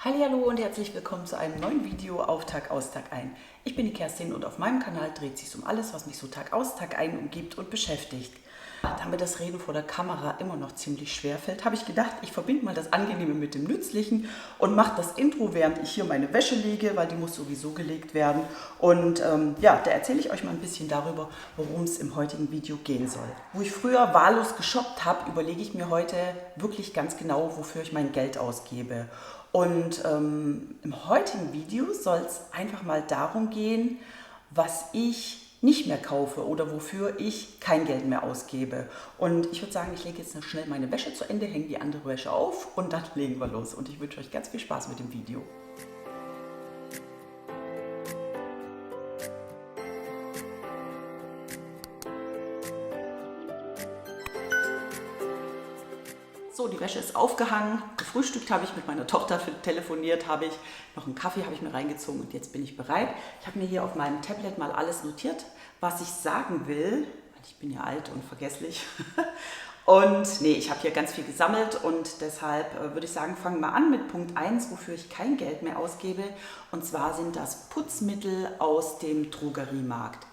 Hallihallo und herzlich willkommen zu einem neuen Video auf Tag aus, Tag ein. Ich bin die Kerstin und auf meinem Kanal dreht sich um alles, was mich so Tag aus, Tag ein umgibt und beschäftigt. Da mir das Reden vor der Kamera immer noch ziemlich schwer fällt, habe ich gedacht, ich verbinde mal das Angenehme mit dem Nützlichen und mache das Intro, während ich hier meine Wäsche lege, weil die muss sowieso gelegt werden. Und ja, da erzähle ich euch mal ein bisschen darüber, worum es im heutigen Video gehen soll. Wo ich früher wahllos geshoppt habe, überlege ich mir heute wirklich ganz genau, wofür ich mein Geld ausgebe. Und im heutigen Video soll es einfach mal darum gehen, was ich nicht mehr kaufe oder wofür ich kein Geld mehr ausgebe. Und ich würde sagen, ich lege jetzt noch schnell meine Wäsche zu Ende, hänge die andere Wäsche auf und dann legen wir los. Und ich wünsche euch ganz viel Spaß mit dem Video. So, die Wäsche ist aufgehangen, gefrühstückt habe ich, mit meiner Tochter telefoniert habe ich, noch einen Kaffee habe ich mir reingezogen und jetzt bin ich bereit. Ich habe mir hier auf meinem Tablet mal alles notiert, was ich sagen will, weil ich bin ja alt und vergesslich. Und nee, ich habe hier ganz viel gesammelt und deshalb würde ich sagen, fangen wir an mit Punkt 1, wofür ich kein Geld mehr ausgebe. Und zwar sind das Putzmittel aus dem Drogeriemarkt.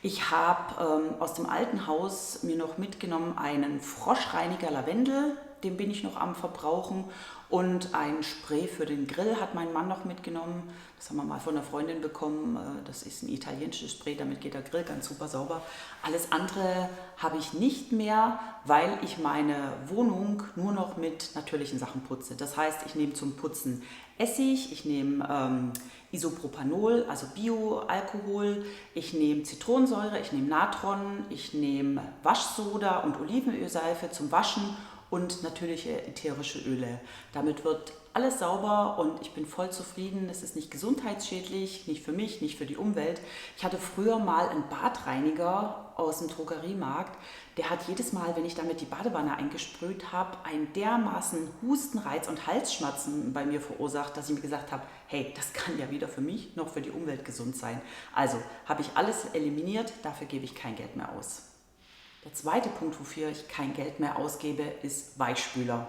Ich habe aus dem alten Haus mir noch mitgenommen einen Froschreiniger Lavendel, den bin ich noch am Verbrauchen, und ein Spray für den Grill hat mein Mann noch mitgenommen. Das haben wir mal von einer Freundin bekommen. Das ist ein italienisches Spray, damit geht der Grill ganz super sauber. Alles andere habe ich nicht mehr, weil ich meine Wohnung nur noch mit natürlichen Sachen putze. Das heißt, ich nehme zum Putzen Essig, ich nehme Isopropanol, also Bioalkohol, ich nehme Zitronensäure, ich nehme Natron, ich nehme Waschsoda und Olivenölseife zum Waschen und natürliche ätherische Öle. Damit wird alles sauber und ich bin voll zufrieden. Es ist nicht gesundheitsschädlich, nicht für mich, nicht für die Umwelt. Ich hatte früher mal einen Badreiniger aus dem Drogeriemarkt. Der hat jedes Mal, wenn ich damit die Badewanne eingesprüht habe, einen dermaßen Hustenreiz und Halsschmerzen bei mir verursacht, dass ich mir gesagt habe, hey, das kann ja weder für mich noch für die Umwelt gesund sein. Also habe ich alles eliminiert, dafür gebe ich kein Geld mehr aus. Der zweite Punkt, wofür ich kein Geld mehr ausgebe, ist Weichspüler.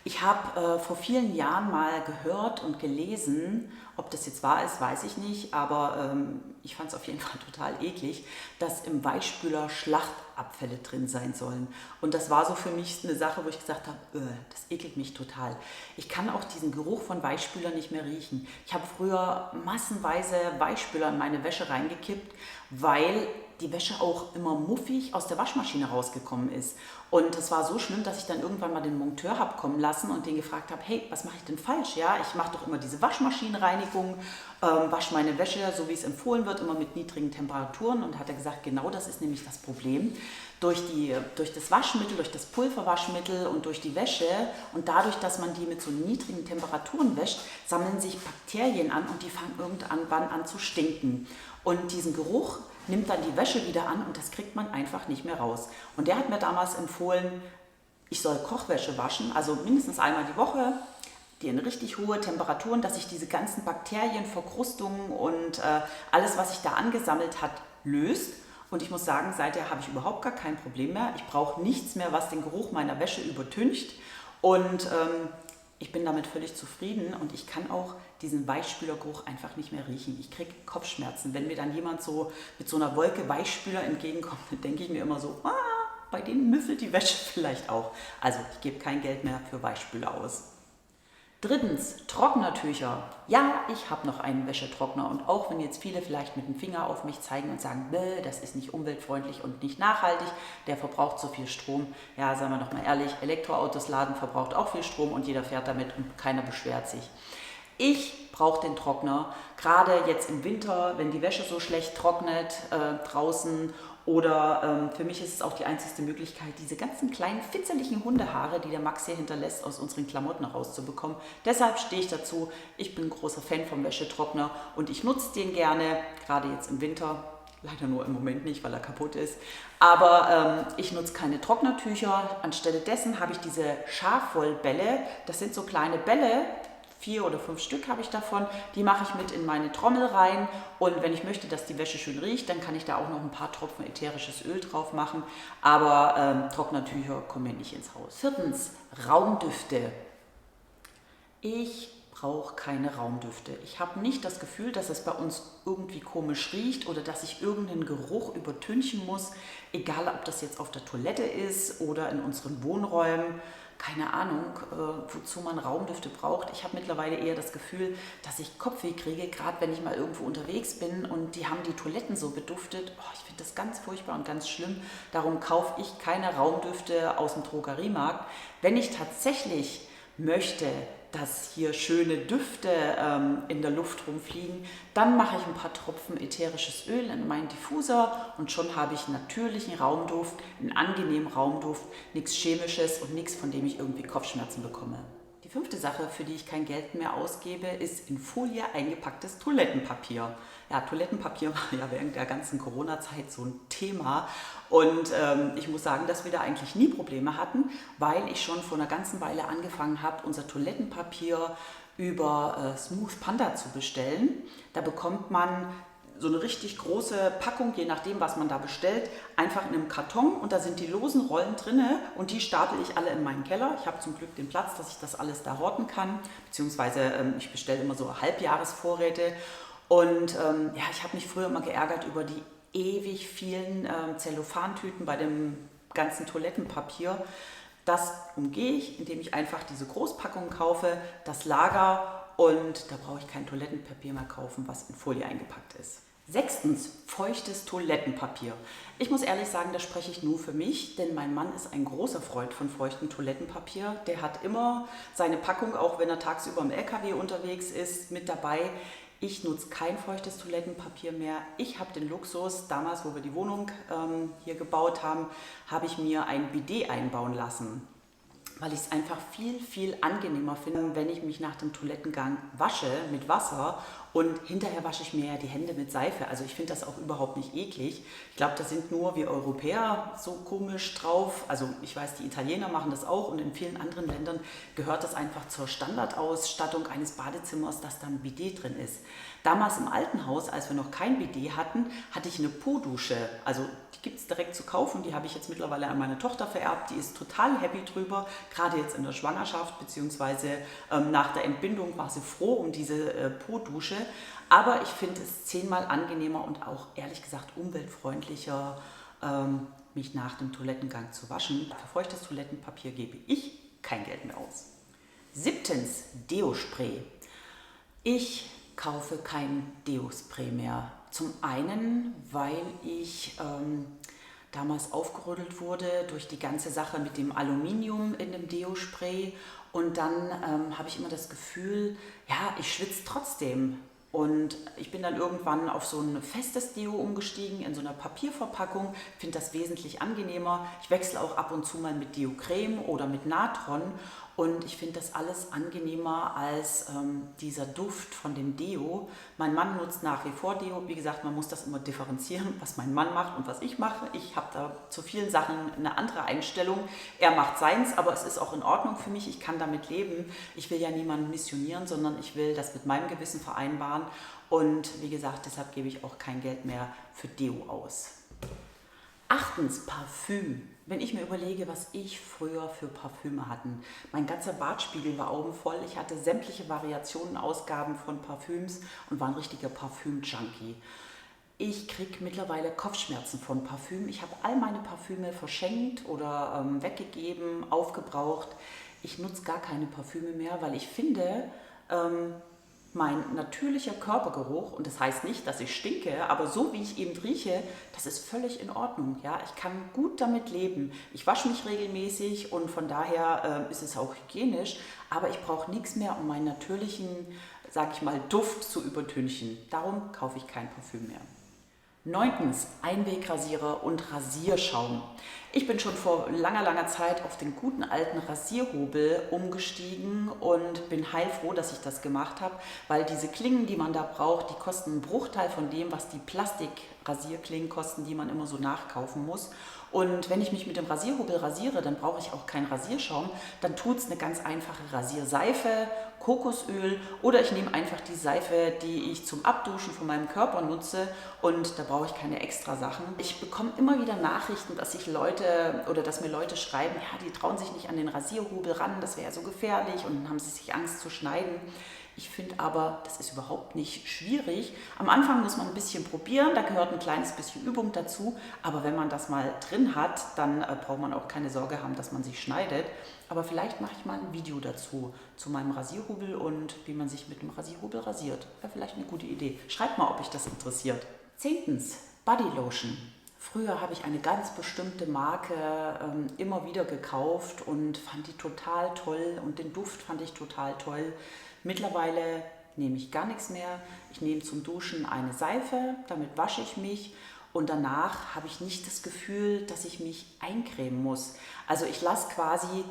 Ich habe vor vielen Jahren mal gehört und gelesen, ob das jetzt wahr ist, weiß ich nicht, aber ich fand es auf jeden Fall total eklig, dass im Weichspüler Schlachtabfälle drin sein sollen. Und das war so für mich eine Sache, wo ich gesagt habe, das ekelt mich total. Ich kann auch diesen Geruch von Weichspüler nicht mehr riechen. Ich habe früher massenweise Weichspüler in meine Wäsche reingekippt, weil die Wäsche auch immer muffig aus der Waschmaschine rausgekommen ist. Und es war so schlimm, dass ich dann irgendwann mal den Monteur habe kommen lassen und den gefragt habe, hey, was mache ich denn falsch? Ja, ich mache doch immer diese Waschmaschinenreinigung, wasche meine Wäsche, so wie es empfohlen wird, immer mit niedrigen Temperaturen. Und hat er gesagt, genau das ist nämlich das Problem. Durch das Waschmittel, durch das Pulverwaschmittel und durch die Wäsche und dadurch, dass man die mit so niedrigen Temperaturen wäscht, sammeln sich Bakterien an und die fangen irgendwann an zu stinken. Und diesen Geruch nimmt dann die Wäsche wieder an und das kriegt man einfach nicht mehr raus. Und der hat mir damals empfohlen, ich soll Kochwäsche waschen, also mindestens einmal die Woche, die in richtig hohe Temperaturen, dass sich diese ganzen Bakterien, Verkrustungen und alles, was sich da angesammelt hat, löst. Und ich muss sagen, seither habe ich überhaupt gar kein Problem mehr. Ich brauche nichts mehr, was den Geruch meiner Wäsche übertüncht. Und ich bin damit völlig zufrieden und ich kann auch diesen Weichspülergeruch einfach nicht mehr riechen. Ich kriege Kopfschmerzen. Wenn mir dann jemand so mit so einer Wolke Weichspüler entgegenkommt, dann denke ich mir immer so, bei denen müffelt die Wäsche vielleicht auch. Also ich gebe kein Geld mehr für Weichspüler aus. Drittens, Trocknertücher. Ja, ich habe noch einen Wäschetrockner und auch wenn jetzt viele vielleicht mit dem Finger auf mich zeigen und sagen, das ist nicht umweltfreundlich und nicht nachhaltig, der verbraucht so viel Strom. Ja, sagen wir doch mal ehrlich, Elektroautos laden verbraucht auch viel Strom und jeder fährt damit und keiner beschwert sich. Ich brauche den Trockner, gerade jetzt im Winter, wenn die Wäsche so schlecht trocknet draußen. Oder für mich ist es auch die einzigste Möglichkeit, diese ganzen kleinen fitzeligen Hundehaare, die der Max hier hinterlässt, aus unseren Klamotten rauszubekommen. Deshalb stehe ich dazu, ich bin ein großer Fan vom Wäschetrockner und ich nutze den gerne, gerade jetzt im Winter. Leider nur im Moment nicht, weil er kaputt ist. Aber ich nutze keine Trocknertücher. Anstelle dessen habe ich diese Schafwollbälle. Das sind so kleine Bälle, 4 oder 5 Stück habe ich davon, die mache ich mit in meine Trommel rein und wenn ich möchte, dass die Wäsche schön riecht, dann kann ich da auch noch ein paar Tropfen ätherisches Öl drauf machen, aber Trocknertücher kommen mir nicht ins Haus. Viertens, Raumdüfte. Ich brauche keine Raumdüfte. Ich habe nicht das Gefühl, dass es bei uns irgendwie komisch riecht oder dass ich irgendeinen Geruch übertünchen muss, egal ob das jetzt auf der Toilette ist oder in unseren Wohnräumen. Keine Ahnung, wozu man Raumdüfte braucht. Ich habe mittlerweile eher das Gefühl, dass ich Kopfweh kriege, gerade wenn ich mal irgendwo unterwegs bin und die haben die Toiletten so beduftet. Oh, ich finde das ganz furchtbar und ganz schlimm. Darum kaufe ich keine Raumdüfte aus dem Drogeriemarkt. Wenn ich tatsächlich möchte, dass hier schöne Düfte in der Luft rumfliegen, dann mache ich ein paar Tropfen ätherisches Öl in meinen Diffuser und schon habe ich einen natürlichen Raumduft, einen angenehmen Raumduft, nichts Chemisches und nichts, von dem ich irgendwie Kopfschmerzen bekomme. Die fünfte Sache, für die ich kein Geld mehr ausgebe, ist in Folie eingepacktes Toilettenpapier. Ja, Toilettenpapier war ja während der ganzen Corona-Zeit so ein Thema und ich muss sagen, dass wir da eigentlich nie Probleme hatten, weil ich schon vor einer ganzen Weile angefangen habe, unser Toilettenpapier über Smooth Panda zu bestellen. Da bekommt man so eine richtig große Packung, je nachdem, was man da bestellt, einfach in einem Karton und da sind die losen Rollen drin und die stapel ich alle in meinen Keller. Ich habe zum Glück den Platz, dass ich das alles da horten kann, beziehungsweise ich bestelle immer so Halbjahresvorräte und ja, ich habe mich früher immer geärgert über die ewig vielen Zellophantüten bei dem ganzen Toilettenpapier. Das umgehe ich, indem ich einfach diese Großpackungen kaufe, das lager und da brauche ich kein Toilettenpapier mehr kaufen, was in Folie eingepackt ist. Sechstens, feuchtes Toilettenpapier. Ich muss ehrlich sagen, da spreche ich nur für mich, denn mein Mann ist ein großer Freund von feuchtem Toilettenpapier. Der hat immer seine Packung, auch wenn er tagsüber im LKW unterwegs ist, mit dabei. Ich nutze kein feuchtes Toilettenpapier mehr. Ich habe den Luxus, damals, wo wir die Wohnung hier gebaut haben, habe ich mir ein Bidet einbauen lassen, weil ich es einfach viel, viel angenehmer finde, wenn ich mich nach dem Toilettengang wasche mit Wasser und hinterher wasche ich mir ja die Hände mit Seife. Also ich finde das auch überhaupt nicht eklig. Ich glaube, da sind nur wir Europäer so komisch drauf. Also ich weiß, die Italiener machen das auch und in vielen anderen Ländern gehört das einfach zur Standardausstattung eines Badezimmers, dass da ein Bidet drin ist. Damals im alten Haus, als wir noch kein Bidet hatten, hatte ich eine Po-Dusche. Also die gibt es direkt zu kaufen. Die habe ich jetzt mittlerweile an meine Tochter vererbt. Die ist total happy drüber. Gerade jetzt in der Schwangerschaft bzw. nach der Entbindung war sie froh um diese Po-Dusche. Aber ich finde es 10-mal angenehmer und auch ehrlich gesagt umweltfreundlicher, mich nach dem Toilettengang zu waschen. Für feuchtes Toilettenpapier gebe ich kein Geld mehr aus. 7. Deo-Spray. Ich kaufe kein Deo-Spray mehr. Zum einen, weil ich damals aufgerüttelt wurde durch die ganze Sache mit dem Aluminium in dem Deo-Spray und dann habe ich immer das Gefühl, ja, ich schwitze trotzdem. Und ich bin dann irgendwann auf so ein festes Deo umgestiegen, in so einer Papierverpackung, finde das wesentlich angenehmer. Ich wechsle auch ab und zu mal mit Deo-Creme oder mit Natron und ich finde das alles angenehmer als dieser Duft von dem Deo. Mein Mann nutzt nach wie vor Deo. Wie gesagt, man muss das immer differenzieren, was mein Mann macht und was ich mache. Ich habe da zu vielen Sachen eine andere Einstellung. Er macht seins, aber es ist auch in Ordnung für mich. Ich kann damit leben. Ich will ja niemanden missionieren, sondern ich will das mit meinem Gewissen vereinbaren. Und wie gesagt, deshalb gebe ich auch kein Geld mehr für Deo aus. 8. Parfüm. Wenn ich mir überlege, was ich früher für Parfüme hatte. Mein ganzer Bartspiegel war augenvoll. Ich hatte sämtliche Variationen, Ausgaben von Parfüms und war ein richtiger Parfüm-Junkie. Ich kriege mittlerweile Kopfschmerzen von Parfüm. Ich habe all meine Parfüme verschenkt oder weggegeben, aufgebraucht. Ich nutze gar keine Parfüme mehr, weil ich finde, mein natürlicher Körpergeruch, und das heißt nicht, dass ich stinke, aber so wie ich eben rieche, das ist völlig in Ordnung. Ja? Ich kann gut damit leben. Ich wasche mich regelmäßig und von daher ist es auch hygienisch, aber ich brauche nichts mehr, um meinen natürlichen, sage ich mal, Duft zu übertünchen. Darum kaufe ich kein Parfüm mehr. 9. Einwegrasierer und Rasierschaum. Ich bin schon vor langer, langer Zeit auf den guten alten Rasierhobel umgestiegen und bin heilfroh, dass ich das gemacht habe, weil diese Klingen, die man da braucht, die kosten einen Bruchteil von dem, was die Plastik-Rasierklingen kosten, die man immer so nachkaufen muss. Und wenn ich mich mit dem Rasierhobel rasiere, dann brauche ich auch keinen Rasierschaum, dann tut es eine ganz einfache Rasierseife, Kokosöl oder ich nehme einfach die Seife, die ich zum Abduschen von meinem Körper nutze und da brauche ich keine extra Sachen. Ich bekomme immer wieder Nachrichten, dass mir Leute schreiben, ja, die trauen sich nicht an den Rasierhobel ran, das wäre ja so gefährlich und dann haben sie sich Angst zu schneiden. Ich finde aber, das ist überhaupt nicht schwierig. Am Anfang muss man ein bisschen probieren, da gehört ein kleines bisschen Übung dazu. Aber wenn man das mal drin hat, dann braucht man auch keine Sorge haben, dass man sich schneidet. Aber vielleicht mache ich mal ein Video dazu, zu meinem Rasierhobel und wie man sich mit dem Rasierhobel rasiert. Wäre vielleicht eine gute Idee. Schreibt mal, ob euch das interessiert. 10. Bodylotion. Früher habe ich eine ganz bestimmte Marke immer wieder gekauft und fand die total toll und den Duft fand ich total toll. Mittlerweile nehme ich gar nichts mehr. Ich nehme zum Duschen eine Seife, damit wasche ich mich und danach habe ich nicht das Gefühl, dass ich mich eincremen muss. Also ich lasse quasi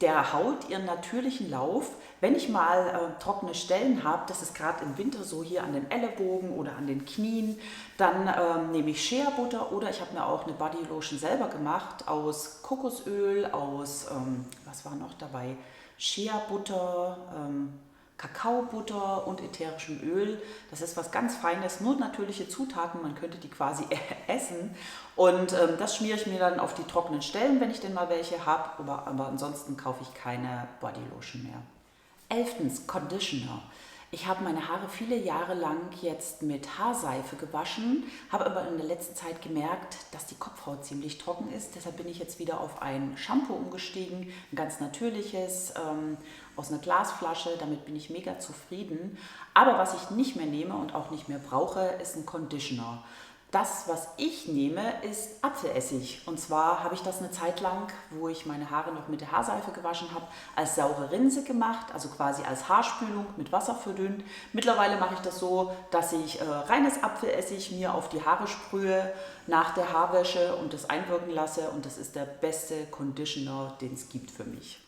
der Haut ihren natürlichen Lauf. Wenn ich mal trockene Stellen habe, das ist gerade im Winter so hier an den Ellenbogen oder an den Knien, dann nehme ich Shea Butter oder ich habe mir auch eine Bodylotion selber gemacht aus Kokosöl, aus, was war noch dabei, Shea Butter, Kakaobutter und ätherischem Öl. Das ist was ganz Feines, nur natürliche Zutaten, man könnte die quasi essen. Und das schmiere ich mir dann auf die trockenen Stellen, wenn ich denn mal welche habe. Aber ansonsten kaufe ich keine Bodylotion mehr. 11. Conditioner. Ich habe meine Haare viele Jahre lang jetzt mit Haarseife gewaschen, habe aber in der letzten Zeit gemerkt, dass die Kopfhaut ziemlich trocken ist. Deshalb bin ich jetzt wieder auf ein Shampoo umgestiegen, ein ganz natürliches, aus einer Glasflasche. Damit bin ich mega zufrieden. Aber was ich nicht mehr nehme und auch nicht mehr brauche, ist ein Conditioner. Das, was ich nehme, ist Apfelessig. Und zwar habe ich das eine Zeit lang, wo ich meine Haare noch mit der Haarseife gewaschen habe, als saure Rinse gemacht, also quasi als Haarspülung mit Wasser verdünnt. Mittlerweile mache ich das so, dass ich reines Apfelessig mir auf die Haare sprühe nach der Haarwäsche und das einwirken lasse. Und das ist der beste Conditioner, den es gibt für mich.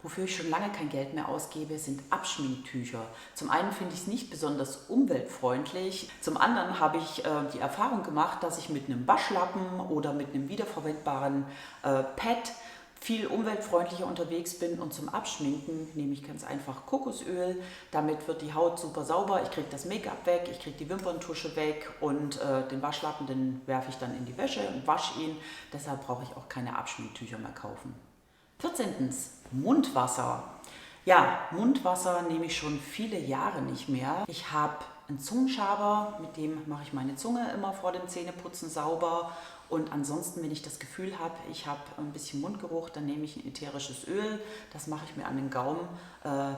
Wofür ich schon lange kein Geld mehr ausgebe, sind Abschminktücher. Zum einen finde ich es nicht besonders umweltfreundlich. Zum anderen habe ich die Erfahrung gemacht, dass ich mit einem Waschlappen oder mit einem wiederverwendbaren Pad viel umweltfreundlicher unterwegs bin. Und zum Abschminken nehme ich ganz einfach Kokosöl. Damit wird die Haut super sauber. Ich kriege das Make-up weg, ich kriege die Wimperntusche weg und den Waschlappen, den werfe ich dann in die Wäsche und wasche ihn. Deshalb brauche ich auch keine Abschminktücher mehr kaufen. 14. Mundwasser. Ja, Mundwasser nehme ich schon viele Jahre nicht mehr. Ich habe einen Zungenschaber, mit dem mache ich meine Zunge immer vor dem Zähneputzen sauber. Und ansonsten, wenn ich das Gefühl habe, ich habe ein bisschen Mundgeruch, dann nehme ich ein ätherisches Öl. Das mache ich mir an den Gaumen,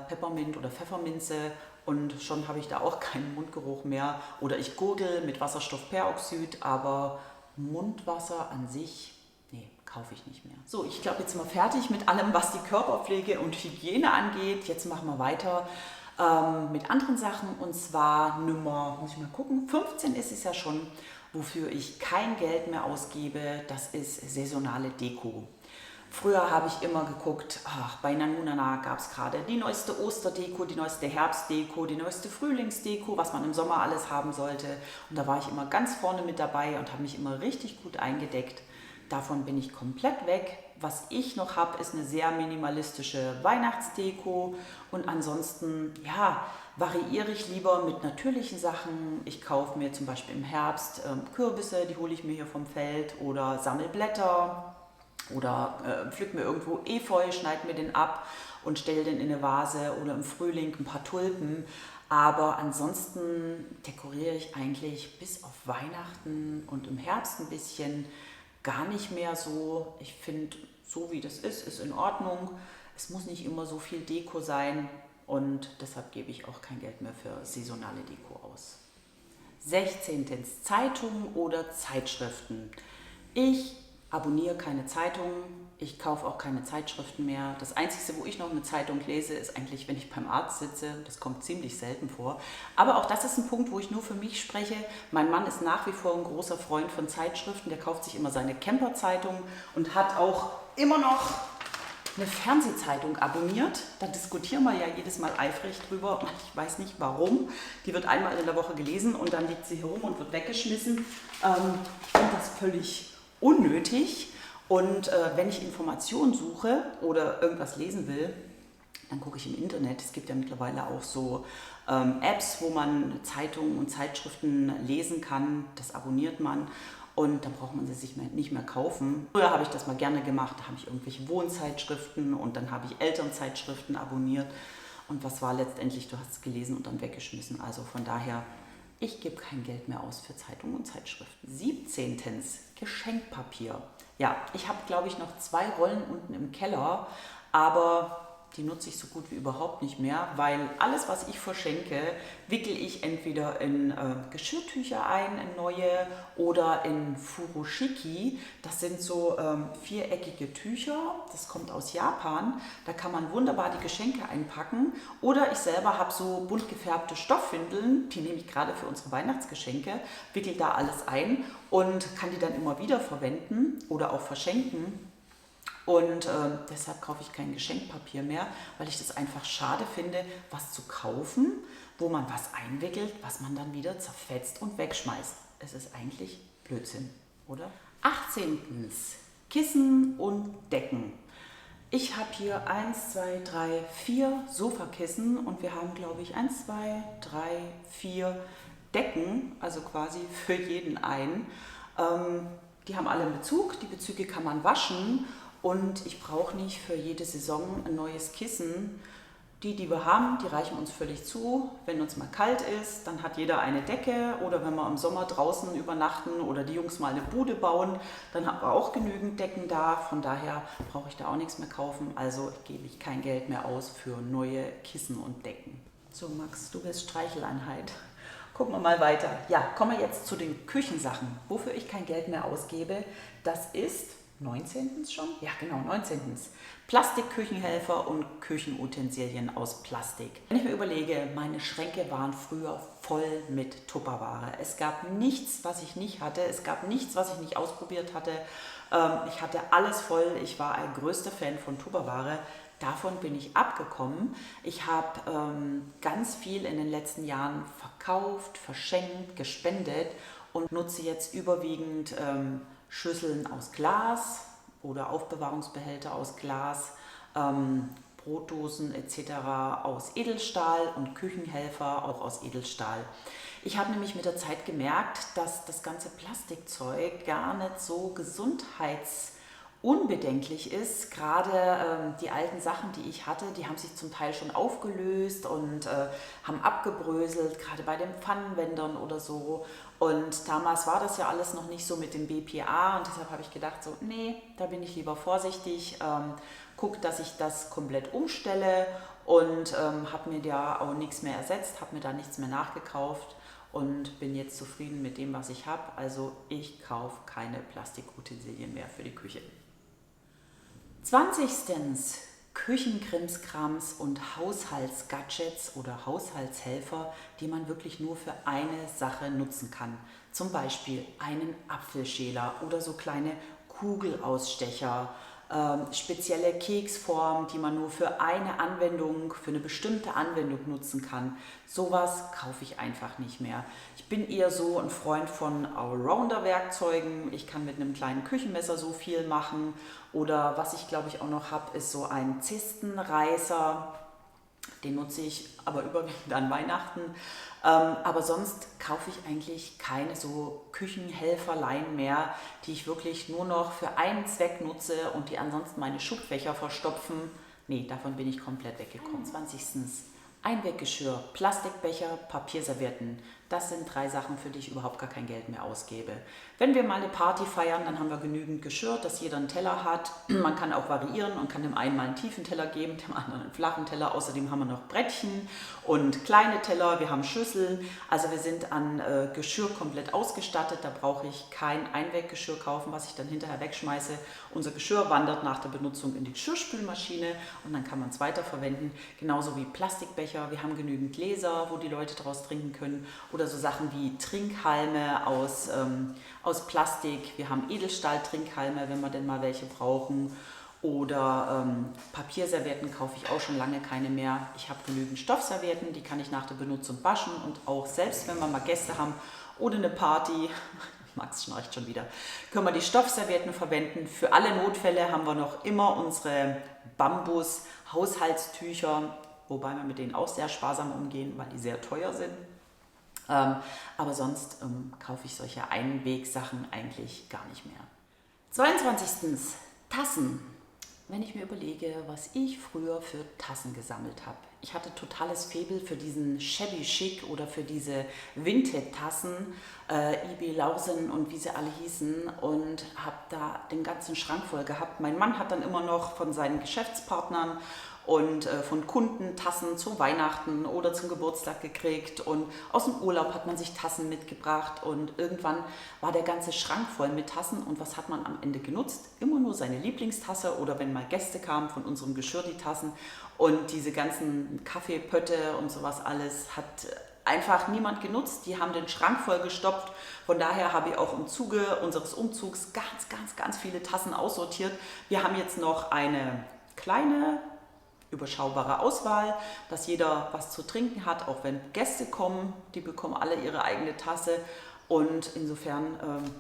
Peppermint oder Pfefferminze. Und schon habe ich da auch keinen Mundgeruch mehr. Oder ich gurgel mit Wasserstoffperoxid, aber Mundwasser an sich, nee, kaufe ich nicht mehr. So, ich glaube, jetzt sind wir fertig mit allem, was die Körperpflege und Hygiene angeht. Jetzt machen wir weiter mit anderen Sachen. Und zwar Nummer, muss ich mal gucken, 15 ist es ja schon, wofür ich kein Geld mehr ausgebe. Das ist saisonale Deko. Früher habe ich immer geguckt, bei Nanunana gab es gerade die neueste Osterdeko, die neueste Herbstdeko, die neueste Frühlingsdeko, was man im Sommer alles haben sollte. Und da war ich immer ganz vorne mit dabei und habe mich immer richtig gut eingedeckt. Davon bin ich komplett weg. Was ich noch habe, ist eine sehr minimalistische Weihnachtsdeko und ansonsten, ja, variiere ich lieber mit natürlichen Sachen. Ich kaufe mir zum Beispiel im Herbst Kürbisse, die hole ich mir hier vom Feld oder sammle Blätter oder pflück mir irgendwo Efeu, schneide mir den ab und stelle den in eine Vase oder im Frühling ein paar Tulpen. Aber ansonsten dekoriere ich eigentlich bis auf Weihnachten und im Herbst ein bisschen gar nicht mehr so. Ich finde, so wie das ist in Ordnung. Es muss nicht immer so viel Deko sein und deshalb gebe ich auch kein Geld mehr für saisonale Deko aus. 16. Zeitungen oder Zeitschriften. Ich abonniere keine Zeitungen, ich kaufe auch keine Zeitschriften mehr. Das Einzige, wo ich noch eine Zeitung lese, ist eigentlich, wenn ich beim Arzt sitze. Das kommt ziemlich selten vor. Aber auch das ist ein Punkt, wo ich nur für mich spreche. Mein Mann ist nach wie vor ein großer Freund von Zeitschriften. Der kauft sich immer seine Camper-Zeitung und hat auch immer noch eine Fernsehzeitung abonniert. Da diskutieren wir ja jedes Mal eifrig drüber. Ich weiß nicht warum. Die wird einmal in der Woche gelesen und dann liegt sie hier rum und wird weggeschmissen. Ich finde das völlig unnötig. Und wenn ich Informationen suche oder irgendwas lesen will, dann gucke ich im Internet. Es gibt ja mittlerweile auch so Apps, wo man Zeitungen und Zeitschriften lesen kann. Das abonniert man und dann braucht man sie sich nicht mehr kaufen. Früher habe ich das mal gerne gemacht, da habe ich irgendwelche Wohnzeitschriften und dann habe ich Elternzeitschriften abonniert. Und was war letztendlich? Du hast es gelesen und dann weggeschmissen. Also von daher, ich gebe kein Geld mehr aus für Zeitungen und Zeitschriften. 17. Geschenkpapier. Ja, ich habe, glaube ich, noch 2 Rollen unten im Keller, aber die nutze ich so gut wie überhaupt nicht mehr, weil alles, was ich verschenke, wickel ich entweder in Geschirrtücher ein, in neue, oder in Furoshiki. Das sind so viereckige Tücher, das kommt aus Japan. Da kann man wunderbar die Geschenke einpacken. Oder ich selber habe so bunt gefärbte Stoffwindeln, die nehme ich gerade für unsere Weihnachtsgeschenke, wickel da alles ein und kann die dann immer wieder verwenden oder auch verschenken. Und deshalb kaufe ich kein Geschenkpapier mehr, weil ich das einfach schade finde, was zu kaufen, wo man was einwickelt, was man dann wieder zerfetzt und wegschmeißt. Es ist eigentlich Blödsinn, oder? 18. Kissen und Decken. Ich habe hier 1, 2, 3, 4 Sofakissen und wir haben, glaube ich, 1, 2, 3, 4 Decken, also quasi für jeden einen. Die haben alle einen Bezug, die Bezüge kann man waschen. Und ich brauche nicht für jede Saison ein neues Kissen. Die wir haben, die reichen uns völlig zu. Wenn uns mal kalt ist, dann hat jeder eine Decke. Oder wenn wir im Sommer draußen übernachten oder die Jungs mal eine Bude bauen, dann haben wir auch genügend Decken da. Von daher brauche ich da auch nichts mehr kaufen. Also gebe ich kein Geld mehr aus für neue Kissen und Decken. So Max, du willst Streicheleinheit. Gucken wir mal weiter. Ja, kommen wir jetzt zu den Küchensachen. Wofür ich kein Geld mehr ausgebe, das ist 19. schon? Ja, genau, 19. Plastikküchenhelfer und Küchenutensilien aus Plastik. Wenn ich mir überlege, meine Schränke waren früher voll mit Tupperware. Es gab nichts, was ich nicht hatte. Es gab nichts, was ich nicht ausprobiert hatte. Ich hatte alles voll. Ich war ein größter Fan von Tupperware. Davon bin ich abgekommen. Ich habe ganz viel in den letzten Jahren verkauft, verschenkt, gespendet und nutze jetzt überwiegend Schüsseln aus Glas oder Aufbewahrungsbehälter aus Glas, Brotdosen etc. aus Edelstahl und Küchenhelfer auch aus Edelstahl. Ich habe nämlich mit der Zeit gemerkt, dass das ganze Plastikzeug gar nicht so gesundheitsunbedenklich ist. Gerade die alten Sachen, die ich hatte, die haben sich zum Teil schon aufgelöst und haben abgebröselt, gerade bei den Pfannenwendern oder so. Und damals war das ja alles noch nicht so mit dem BPA und deshalb habe ich gedacht, so, nee, da bin ich lieber vorsichtig, gucke, dass ich das komplett umstelle und habe mir da auch nichts mehr ersetzt, habe mir da nichts mehr nachgekauft und bin jetzt zufrieden mit dem, was ich habe. Also ich kaufe keine Plastikutensilien mehr für die Küche. 20. Küchenkrimskrams und Haushaltsgadgets oder Haushaltshelfer, die man wirklich nur für eine Sache nutzen kann. Zum Beispiel einen Apfelschäler oder so kleine Kugelausstecher, spezielle Keksformen, die man nur für eine Anwendung, für eine bestimmte Anwendung nutzen kann. Sowas kaufe ich einfach nicht mehr. Ich bin eher so ein Freund von Allrounder-Werkzeugen. Ich kann mit einem kleinen Küchenmesser so viel machen. Oder was ich glaube ich auch noch habe, ist so ein Zistenreißer. Den nutze ich aber überwiegend an Weihnachten. Aber sonst kaufe ich eigentlich keine so Küchenhelferlein mehr, die ich wirklich nur noch für einen Zweck nutze und die ansonsten meine Schubfächer verstopfen. Nee, davon bin ich komplett weggekommen. 20. Einweggeschirr, Plastikbecher, Papierservietten. Das sind 3 Sachen, für die ich überhaupt gar kein Geld mehr ausgebe. Wenn wir mal eine Party feiern, dann haben wir genügend Geschirr, dass jeder einen Teller hat. Man kann auch variieren und kann dem einen mal einen tiefen Teller geben, dem anderen einen flachen Teller. Außerdem haben wir noch Brettchen und kleine Teller, wir haben Schüsseln. Also wir sind an Geschirr komplett ausgestattet. Da brauche ich kein Einweggeschirr kaufen, was ich dann hinterher wegschmeiße. Unser Geschirr wandert nach der Benutzung in die Geschirrspülmaschine und dann kann man es weiterverwenden. Genauso wie Plastikbecher. Wir haben genügend Gläser, wo die Leute daraus trinken können. Oder so Sachen wie Trinkhalme aus Plastik. Wir haben Edelstahl-Trinkhalme, wenn wir denn mal welche brauchen. Oder Papierservietten kaufe ich auch schon lange keine mehr. Ich habe genügend Stoffservietten, die kann ich nach der Benutzung waschen. Und auch selbst, wenn wir mal Gäste haben oder eine Party, Max schnarcht schon wieder, können wir die Stoffservietten verwenden. Für alle Notfälle haben wir noch immer unsere Bambus Haushaltstücher, wobei wir mit denen auch sehr sparsam umgehen, weil die sehr teuer sind. Aber sonst kaufe ich solche Einwegsachen eigentlich gar nicht mehr. 22. Tassen. Wenn ich mir überlege, was ich früher für Tassen gesammelt habe. Ich hatte totales Faible für diesen Shabby Chic oder für diese Vinted-Tassen, Ibi Lausen und wie sie alle hießen, und habe da den ganzen Schrank voll gehabt. Mein Mann hat dann immer noch von seinen Geschäftspartnern und von Kunden Tassen zu Weihnachten oder zum Geburtstag gekriegt, und aus dem Urlaub hat man sich Tassen mitgebracht, und irgendwann war der ganze Schrank voll mit Tassen. Und was hat man am Ende genutzt? Immer nur seine Lieblingstasse, oder wenn mal Gäste kamen, von unserem Geschirr die Tassen, und diese ganzen Kaffeepötte und sowas alles hat einfach niemand genutzt. Die haben den Schrank voll gestopft. Von daher habe ich auch im Zuge unseres Umzugs ganz viele Tassen aussortiert. Wir haben jetzt noch eine kleine, überschaubare Auswahl, dass jeder was zu trinken hat, auch wenn Gäste kommen, die bekommen alle ihre eigene Tasse, und insofern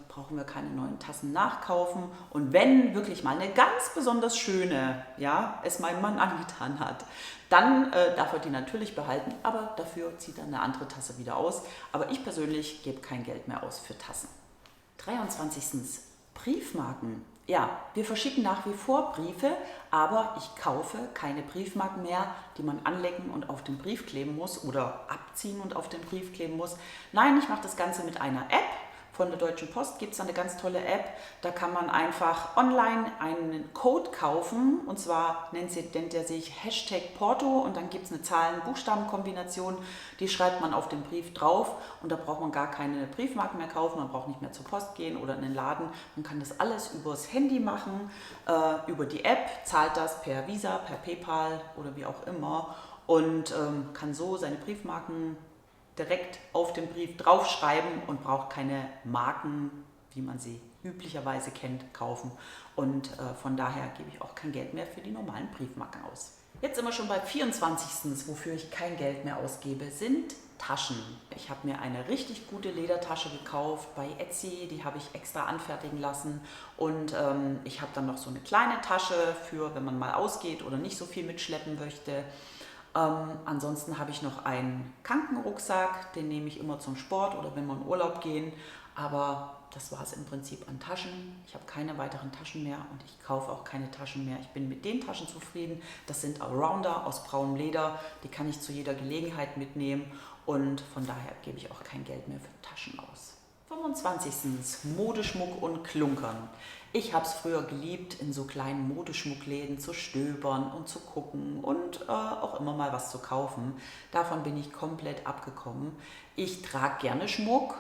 brauchen wir keine neuen Tassen nachkaufen. Und wenn wirklich mal eine ganz besonders schöne, ja, es meinem Mann angetan hat, dann darf er die natürlich behalten, aber dafür zieht er eine andere Tasse wieder aus. Aber ich persönlich gebe kein Geld mehr aus für Tassen. 23. Briefmarken. Ja, wir verschicken nach wie vor Briefe, aber ich kaufe keine Briefmarken mehr, die man anlecken und auf den Brief kleben muss oder abziehen und auf den Brief kleben muss. Nein, ich mache das Ganze mit einer App. Von der Deutschen Post gibt es eine ganz tolle App. Da kann man einfach online einen Code kaufen, und zwar nennt der sich #Porto, und dann gibt es eine Zahlen-Buchstaben-Kombination, die schreibt man auf den Brief drauf, und da braucht man gar keine Briefmarken mehr kaufen, man braucht nicht mehr zur Post gehen oder in den Laden. Man kann das alles übers Handy machen, über die App, zahlt das per Visa, per PayPal oder wie auch immer, und kann so seine Briefmarken direkt auf den Brief draufschreiben und braucht keine Marken, wie man sie üblicherweise kennt, kaufen. Und von daher gebe ich auch kein Geld mehr für die normalen Briefmarken aus. Jetzt sind wir schon bei 24. Wofür ich kein Geld mehr ausgebe, sind Taschen. Ich habe mir eine richtig gute Ledertasche gekauft bei Etsy, die habe ich extra anfertigen lassen, und ich habe dann noch so eine kleine Tasche für, wenn man mal ausgeht oder nicht so viel mitschleppen möchte. Ansonsten habe ich noch einen Krankenrucksack, den nehme ich immer zum Sport oder wenn wir in Urlaub gehen, aber das war es im Prinzip an Taschen. Ich habe keine weiteren Taschen mehr und ich kaufe auch keine Taschen mehr. Ich bin mit den Taschen zufrieden. Das sind Allrounder aus braunem Leder, die kann ich zu jeder Gelegenheit mitnehmen, und von daher gebe ich auch kein Geld mehr für Taschen aus. 25. Modeschmuck und Klunkern. Ich habe es früher geliebt, in so kleinen Modeschmuckläden zu stöbern und zu gucken und auch immer mal was zu kaufen. Davon bin ich komplett abgekommen. Ich trage gerne Schmuck.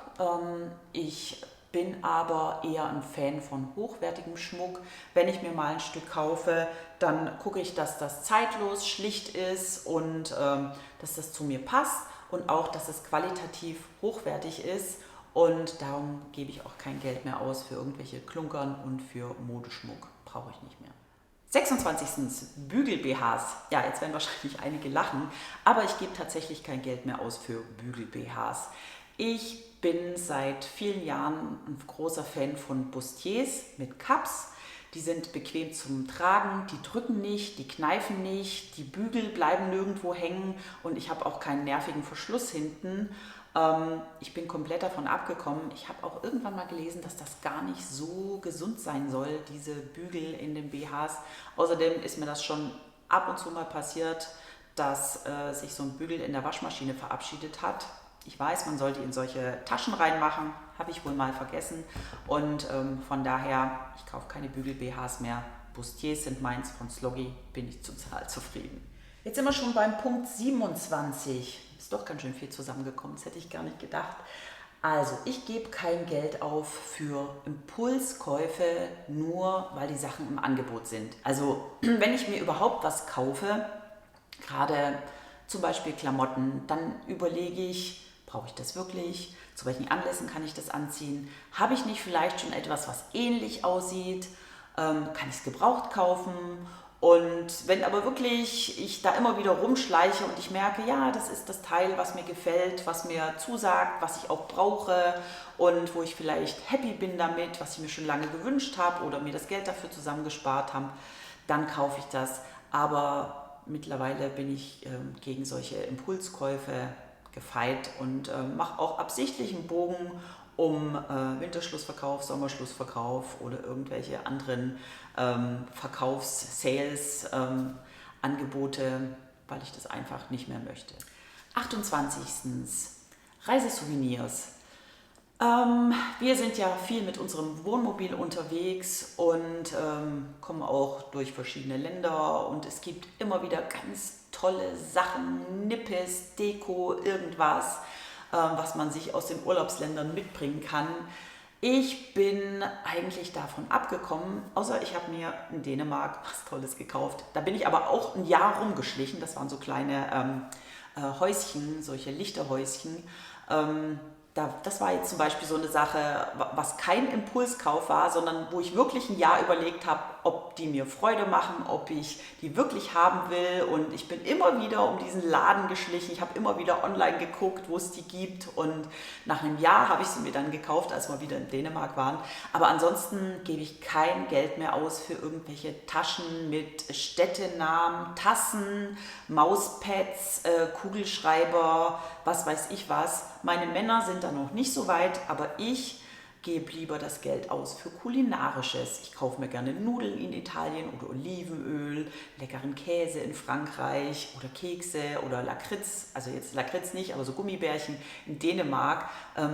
Ich bin aber eher ein Fan von hochwertigem Schmuck. Wenn ich mir mal ein Stück kaufe, dann gucke ich, dass das zeitlos, schlicht ist und dass das zu mir passt und auch, dass es qualitativ hochwertig ist. Und darum gebe ich auch kein Geld mehr aus für irgendwelche Klunkern und für Modeschmuck. Brauche ich nicht mehr. 26. Bügel-BHs. Ja, jetzt werden wahrscheinlich einige lachen, aber ich gebe tatsächlich kein Geld mehr aus für Bügel-BHs. Ich bin seit vielen Jahren ein großer Fan von Bustiers mit Cups. Die sind bequem zum Tragen, die drücken nicht, die kneifen nicht, die Bügel bleiben nirgendwo hängen und ich habe auch keinen nervigen Verschluss hinten. Ich bin komplett davon abgekommen. Ich habe auch irgendwann mal gelesen, dass das gar nicht so gesund sein soll, diese Bügel in den BHs. Außerdem ist mir das schon ab und zu mal passiert, dass sich so ein Bügel in der Waschmaschine verabschiedet hat. Ich weiß, man sollte in solche Taschen reinmachen, habe ich wohl mal vergessen. Und von daher, ich kaufe keine Bügel-BHs mehr. Bustiers sind meins, von Sloggy bin ich total zufrieden. Jetzt sind wir schon beim Punkt 27. Ist doch ganz schön viel zusammengekommen, das hätte ich gar nicht gedacht. Also, ich gebe kein Geld auf für Impulskäufe, nur weil die Sachen im Angebot sind. Also, wenn ich mir überhaupt was kaufe, gerade zum Beispiel Klamotten, dann überlege ich, brauche ich das wirklich? Zu welchen Anlässen kann ich das anziehen? Habe ich nicht vielleicht schon etwas, was ähnlich aussieht? Kann ich es gebraucht kaufen? Und wenn aber wirklich ich da immer wieder rumschleiche und ich merke, ja, das ist das Teil, was mir gefällt, was mir zusagt, was ich auch brauche und wo ich vielleicht happy bin damit, was ich mir schon lange gewünscht habe oder mir das Geld dafür zusammengespart habe, dann kaufe ich das. Aber mittlerweile bin ich gegen solche Impulskäufe gefeit und mache auch absichtlich einen Bogen um Winterschlussverkauf, Sommerschlussverkauf oder irgendwelche anderen Verkaufs-Sales, Angebote, weil ich das einfach nicht mehr möchte. 28. Reisesouvenirs. Wir sind ja viel mit unserem Wohnmobil unterwegs und kommen auch durch verschiedene Länder und es gibt immer wieder ganz tolle Sachen, Nippes, Deko, irgendwas, was man sich aus den Urlaubsländern mitbringen kann. Ich bin eigentlich davon abgekommen, außer ich habe mir in Dänemark was Tolles gekauft. Da bin ich aber auch ein Jahr rumgeschlichen, das waren so kleine Häuschen, solche Lichterhäuschen. Das war jetzt zum Beispiel so eine Sache, was kein Impulskauf war, sondern wo ich wirklich ein Jahr überlegt habe, ob die mir Freude machen, ob ich die wirklich haben will. Und ich bin immer wieder um diesen Laden geschlichen. Ich habe immer wieder online geguckt, wo es die gibt. Und nach einem Jahr habe ich sie mir dann gekauft, als wir wieder in Dänemark waren. Aber ansonsten gebe ich kein Geld mehr aus für irgendwelche Taschen mit Städtenamen, Tassen, Mauspads, Kugelschreiber, was weiß ich was. Meine Männer sind da noch nicht so weit, aber ich gebe lieber das Geld aus für Kulinarisches. Ich kaufe mir gerne Nudeln in Italien oder Olivenöl, leckeren Käse in Frankreich oder Kekse oder Lakritz, also jetzt Lakritz nicht, aber so Gummibärchen in Dänemark.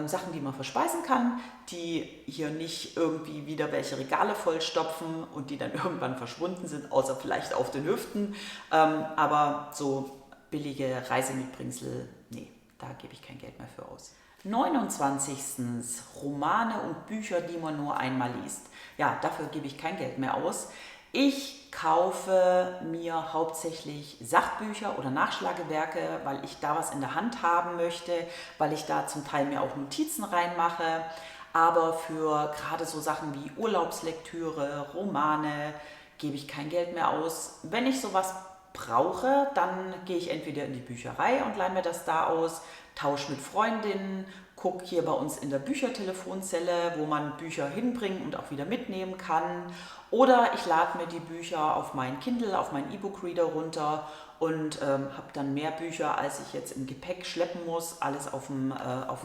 Sachen, die man verspeisen kann, die hier nicht irgendwie wieder welche Regale vollstopfen und die dann irgendwann verschwunden sind, außer vielleicht auf den Hüften. Aber so billige Reisemitbringsel, nee, da gebe ich kein Geld mehr für aus. 29. Romane und Bücher, die man nur einmal liest. Ja, dafür gebe ich kein Geld mehr aus. Ich kaufe mir hauptsächlich Sachbücher oder Nachschlagewerke, weil ich da was in der Hand haben möchte, weil ich da zum Teil mir auch Notizen reinmache. Aber für gerade so Sachen wie Urlaubslektüre, Romane gebe ich kein Geld mehr aus. Wenn ich sowas brauche, dann gehe ich entweder in die Bücherei und leihe mir das da aus, tausche mit Freundinnen, gucke hier bei uns in der Büchertelefonzelle, wo man Bücher hinbringen und auch wieder mitnehmen kann. Oder ich lade mir die Bücher auf mein Kindle, auf meinen E-Book-Reader runter und habe dann mehr Bücher, als ich jetzt im Gepäck schleppen muss, alles auf dem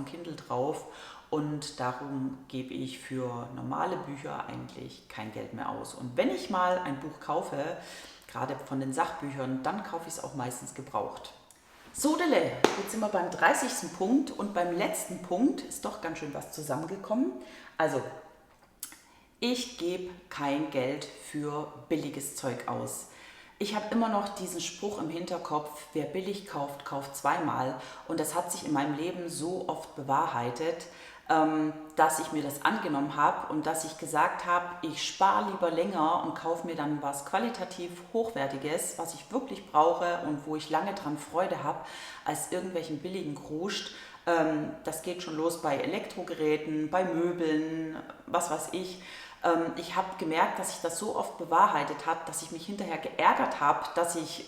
Kindle drauf. Und darum gebe ich für normale Bücher eigentlich kein Geld mehr aus. Und wenn ich mal ein Buch kaufe, gerade von den Sachbüchern, dann kaufe ich es auch meistens gebraucht. So, jetzt sind wir beim 30. Punkt und beim letzten Punkt ist doch ganz schön was zusammengekommen. Also, ich gebe kein Geld für billiges Zeug aus. Ich habe immer noch diesen Spruch im Hinterkopf, wer billig kauft, kauft zweimal. Und das hat sich in meinem Leben so oft bewahrheitet, dass ich mir das angenommen habe und dass ich gesagt habe, ich spare lieber länger und kaufe mir dann was qualitativ Hochwertiges, was ich wirklich brauche und wo ich lange dran Freude habe, als irgendwelchen billigen Kruscht. Das geht schon los bei Elektrogeräten, bei Möbeln, was weiß ich. Ich habe gemerkt, dass sich das so oft bewahrheitet hat, dass ich mich hinterher geärgert habe, dass ich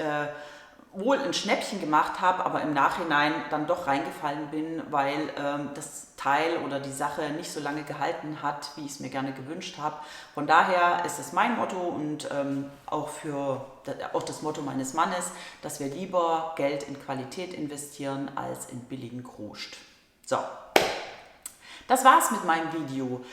wohl ein Schnäppchen gemacht habe, aber im Nachhinein dann doch reingefallen bin, weil das Teil oder die Sache nicht so lange gehalten hat, wie ich es mir gerne gewünscht habe. Von daher ist es mein Motto und auch das Motto meines Mannes, dass wir lieber Geld in Qualität investieren als in billigen Kruscht. So, das war's mit meinem Video.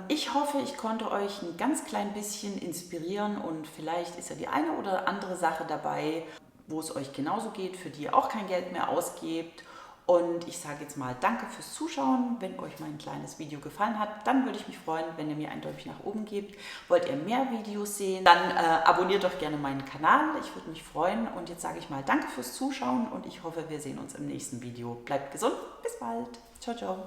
Ich hoffe, ich konnte euch ein ganz klein bisschen inspirieren und vielleicht ist ja die eine oder andere Sache dabei, wo es euch genauso geht, für die ihr auch kein Geld mehr ausgebt. Und ich sage jetzt mal danke fürs Zuschauen. Wenn euch mein kleines Video gefallen hat, dann würde ich mich freuen, wenn ihr mir ein Däumchen nach oben gebt. Wollt ihr mehr Videos sehen, dann abonniert doch gerne meinen Kanal. Ich würde mich freuen. Und jetzt sage ich mal danke fürs Zuschauen und ich hoffe, wir sehen uns im nächsten Video. Bleibt gesund, bis bald. Ciao, ciao.